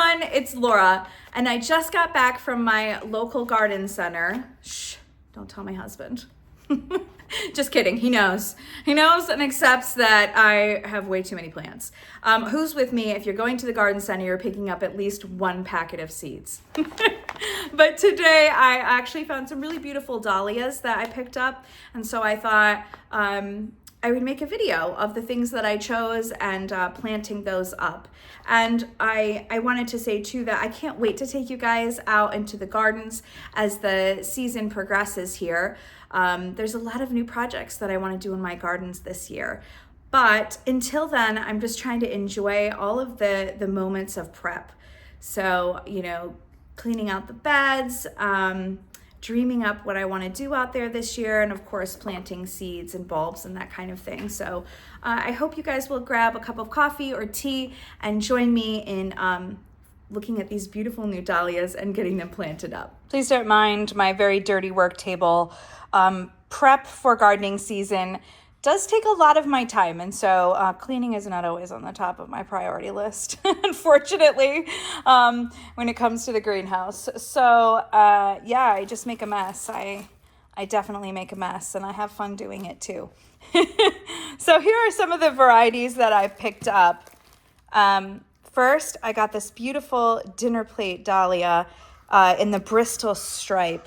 everyone, it's Laura, and I just got back from my local garden center. Shh, don't tell my husband. Just kidding, he knows. He knows and accepts that I have way too many plants. Who's with me? If you're going to the garden center, you're picking up at least one packet of seeds. But today I actually found some really beautiful dahlias that I picked up, and so I thought, I would make a video of the things that I chose and planting those up. And I wanted to say too that I can't wait to take you guys out into the gardens as the season progresses here. There's a lot of new projects that I want to do in my gardens this year. But until then, I'm just trying to enjoy all of the moments of prep. So, you know, cleaning out the beds, dreaming up what I want to do out there this year, and of course planting seeds and bulbs and that kind of thing. So I hope you guys will grab a cup of coffee or tea and join me in looking at these beautiful new dahlias and getting them planted up. Please don't mind my very dirty work table. Prep for gardening season does take a lot of my time, and so cleaning is not always on the top of my priority list, unfortunately, when it comes to the greenhouse. So yeah, I just make a mess. I definitely make a mess, and I have fun doing it too. So here are some of the varieties that I picked up. First, I got this beautiful dinner plate dahlia in the Bristol stripe.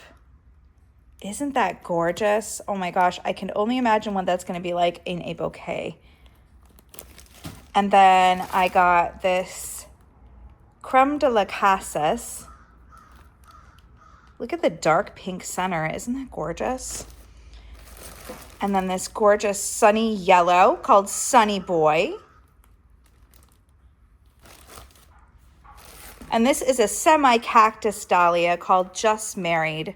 Isn't that gorgeous? Oh my gosh, I can only imagine what that's going to be like in a bouquet. And then I got this creme de la cassis. Look at the dark pink center. Isn't that gorgeous? And then this gorgeous sunny yellow called Sunny Boy. And this is a semi-cactus dahlia called Just Married.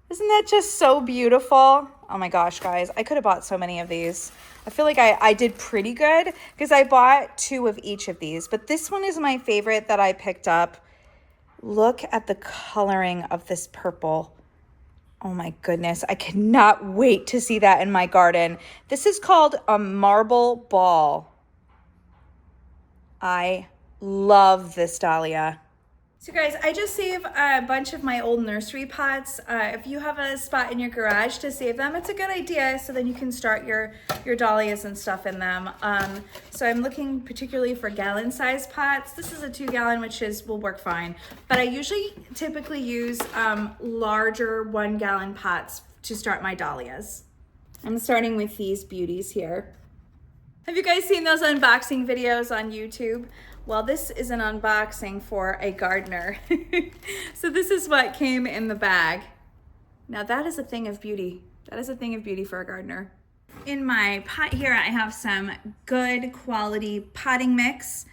Isn't that just so beautiful? Oh my gosh, guys, I could have bought so many of these. I feel like I did pretty good because I bought 2 of each of these, but this one is my favorite that I picked up. Look at the coloring of this purple. Oh my goodness, I cannot wait to see that in my garden. This is called a marble ball. I love this dahlia. So guys, I just saved a bunch of my old nursery pots. If you have a spot in your garage to save them, it's a good idea, so then you can start your dahlias and stuff in them. So I'm looking particularly for gallon-sized pots. This is a 2-gallon, which will work fine. But I typically use larger 1-gallon pots to start my dahlias. I'm starting with these beauties here. Have you guys seen those unboxing videos on YouTube? Well, this is an unboxing for a gardener. So this is what came in the bag. Now that is a thing of beauty. That is a thing of beauty for a gardener. In my pot here, I have some good quality potting mix.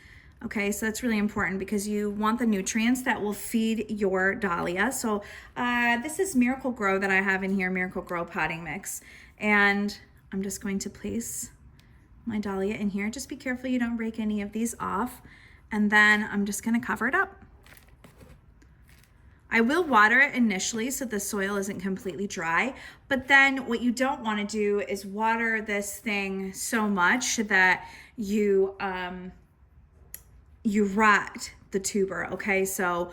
Okay, so that's really important because you want the nutrients that will feed your dahlia. So this is Miracle Grow that I have in here, Miracle Grow potting mix. And I'm just going to place my dahlia in here. Just be careful you don't break any of these off. And then I'm just gonna cover it up. I will water it initially so the soil isn't completely dry, but then what you don't wanna do is water this thing so much that you rot the tuber, okay? So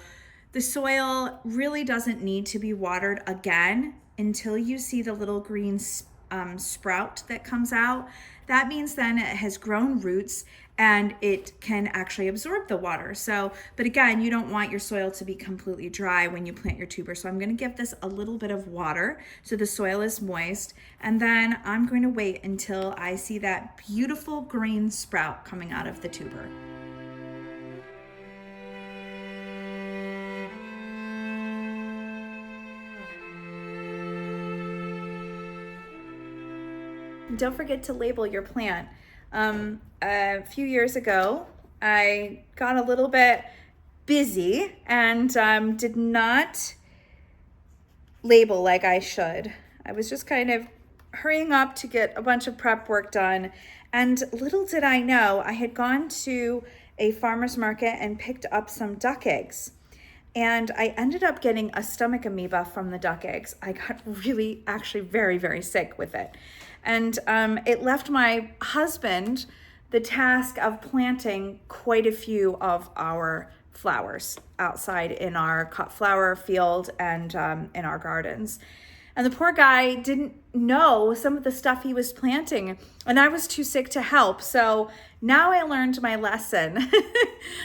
the soil really doesn't need to be watered again until you see the little green sprout that comes out. That means then it has grown roots and it can actually absorb the water. So, but again, you don't want your soil to be completely dry when you plant your tuber. So I'm gonna give this a little bit of water so the soil is moist. And then I'm going to wait until I see that beautiful green sprout coming out of the tuber. Don't forget to label your plant. A few years ago, I got a little bit busy and did not label like I should. I was just kind of hurrying up to get a bunch of prep work done. And little did I know, I had gone to a farmer's market and picked up some duck eggs. And I ended up getting a stomach amoeba from the duck eggs. I got really, actually very, very sick with it. And it left my husband the task of planting quite a few of our flowers outside in our cut flower field and in our gardens. And the poor guy didn't know some of the stuff he was planting, and I was too sick to help. So now I learned my lesson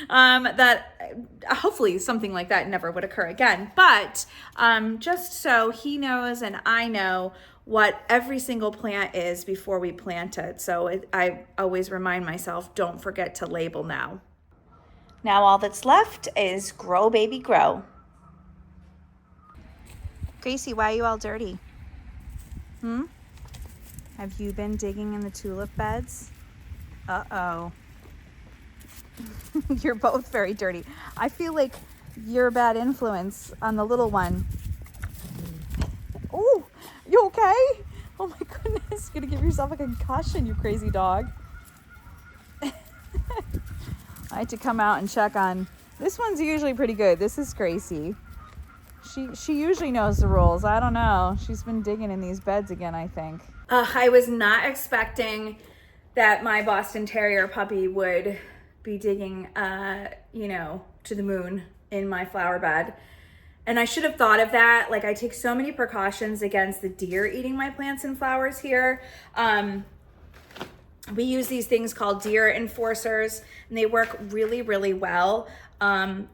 that hopefully something like that never would occur again. But just so he knows and I know what every single plant is before we plant it. So I always remind myself, don't forget to label now. Now all that's left is grow, baby, grow. Gracie, why are you all dirty? Have you been digging in the tulip beds? Uh-oh. You're both very dirty. I feel like you're a bad influence on the little one. Oh, you okay? Oh my goodness, you're gonna give yourself a concussion, you crazy dog. I had to come out and check on, this one's usually pretty good. This is Gracie. She usually knows the rules. I don't know. She's been digging in these beds again, I think. I was not expecting that my Boston Terrier puppy would be digging, to the moon in my flower bed. And I should have thought of that. Like, I take so many precautions against the deer eating my plants and flowers here. We use these things called deer enforcers, and they work really, really well.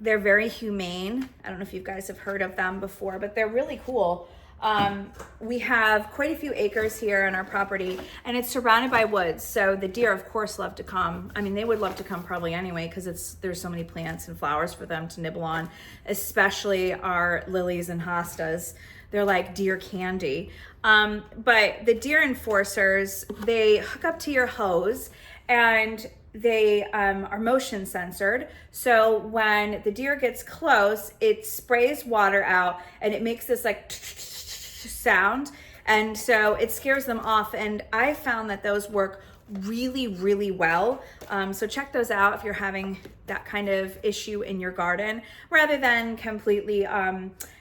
They're very humane. I don't know if you guys have heard of them before, but they're really cool. We have quite a few acres here on our property, and it's surrounded by woods. So the deer, of course, love to come. I mean, they would love to come probably anyway, because there's so many plants and flowers for them to nibble on, especially our lilies and hostas. They're like deer candy. But the deer enforcers, they hook up to your hose, and they are motion censored. So when the deer gets close, it sprays water out and it makes this like sound. And so it scares them off. And I found that those work really, really well. So check those out if you're having that kind of issue in your garden, rather than completely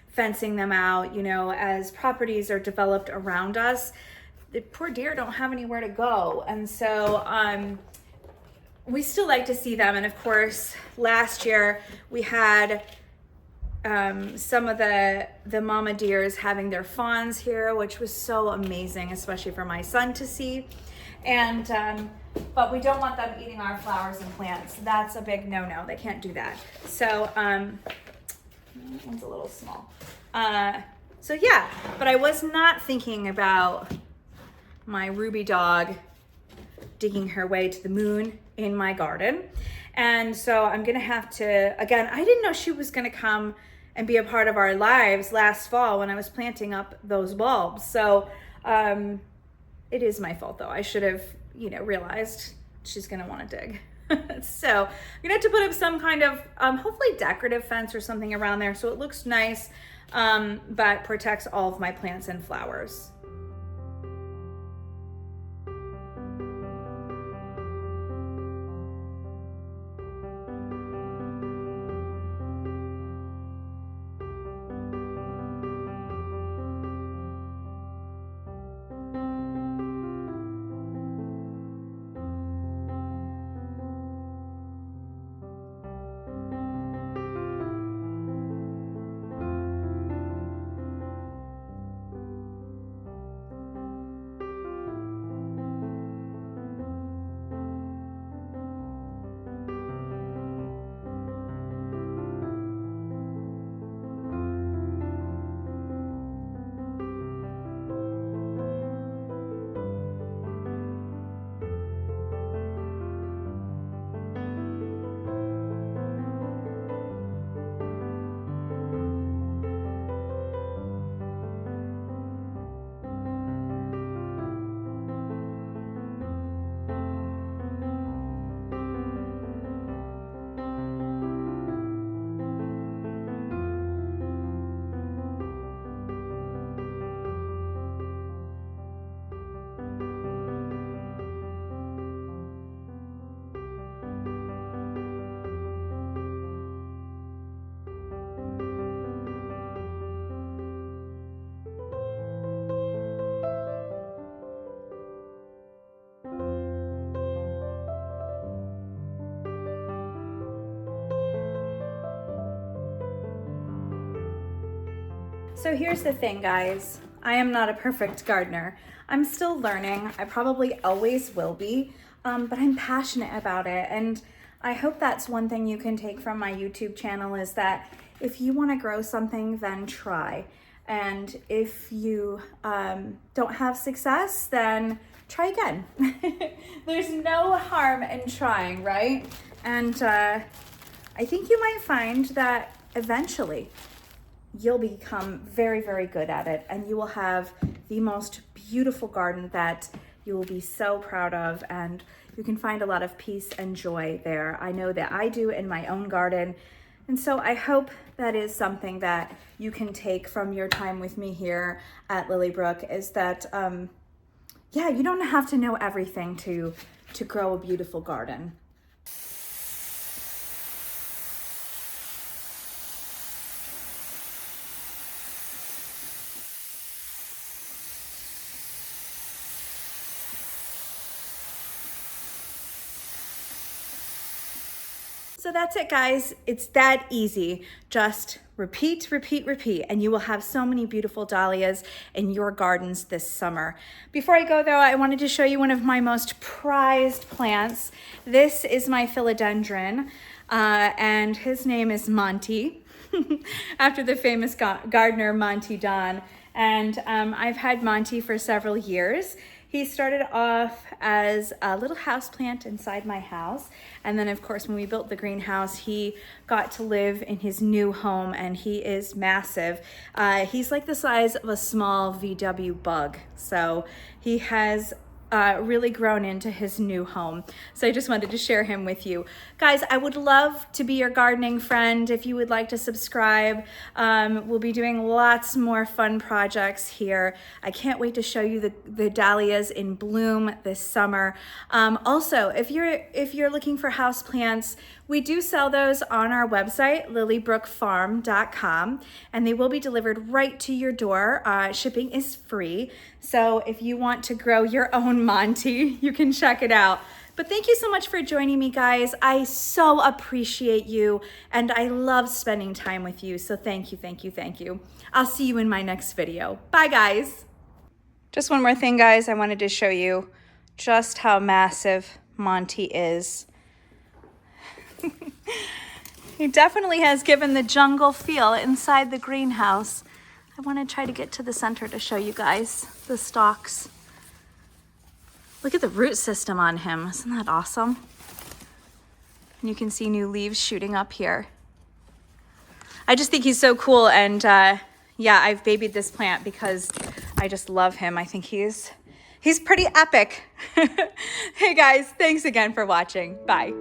fencing them out, as properties are developed around us. The poor deer don't have anywhere to go. And so we still like to see them. And of course, last year we had some of the mama deers having their fawns here, which was so amazing, especially for my son to see. And but we don't want them eating our flowers and plants. That's a big no-no. They can't do that. So that one's a little small. So yeah, but I was not thinking about my Ruby dog digging her way to the moon in my garden. And so I'm gonna have to, again, I didn't know she was gonna come and be a part of our lives last fall when I was planting up those bulbs. So it is my fault though. I should have, realized she's gonna wanna dig. So I'm gonna have to put up some kind of, hopefully decorative fence or something around there so it looks nice, but protects all of my plants and flowers. So here's the thing, guys. I am not a perfect gardener. I'm still learning. I probably always will be, but I'm passionate about it. And I hope that's one thing you can take from my YouTube channel, is that if you want to grow something, then try. And if you don't have success, then try again. There's no harm in trying, right? And I think you might find that eventually you'll become very, very good at it, and you will have the most beautiful garden that you will be so proud of, and you can find a lot of peace and joy there. I know that I do in my own garden, and so I hope that is something that you can take from your time with me here at Lily Brook, is that, yeah, you don't have to know everything to grow a beautiful garden. So that's it, guys. It's that easy. Just repeat, repeat, repeat, and you will have so many beautiful dahlias in your gardens this summer. Before I go though, I wanted to show you one of my most prized plants. This is my philodendron, and his name is Monty, after the famous gardener Monty Don. And I've had Monty for several years. He started off as a little house plant inside my house. And then of course, when we built the greenhouse, he got to live in his new home, and he is massive. He's like the size of a small VW bug. So he has really grown into his new home. So I just wanted to share him with you. Guys, I would love to be your gardening friend. If you would like to subscribe, we'll be doing lots more fun projects here. I can't wait to show you the dahlias in bloom this summer. Also, if you're looking for house plants, we do sell those on our website, lilybrookfarm.com, and they will be delivered right to your door. Shipping is free. So if you want to grow your own Monty, you can check it out. But thank you so much for joining me, guys. I so appreciate you, and I love spending time with you. So thank you, thank you, thank you. I'll see you in my next video. Bye, guys. Just one more thing, guys. I wanted to show you just how massive Monty is. He definitely has given the jungle feel inside the greenhouse. I want to try to get to the center to show you guys the stalks. Look at the root system on him. Isn't that awesome? And you can see new leaves shooting up here. I just think he's so cool, and yeah, I've babied this plant because I just love him. I think he's pretty epic. Hey guys, thanks again for watching. Bye.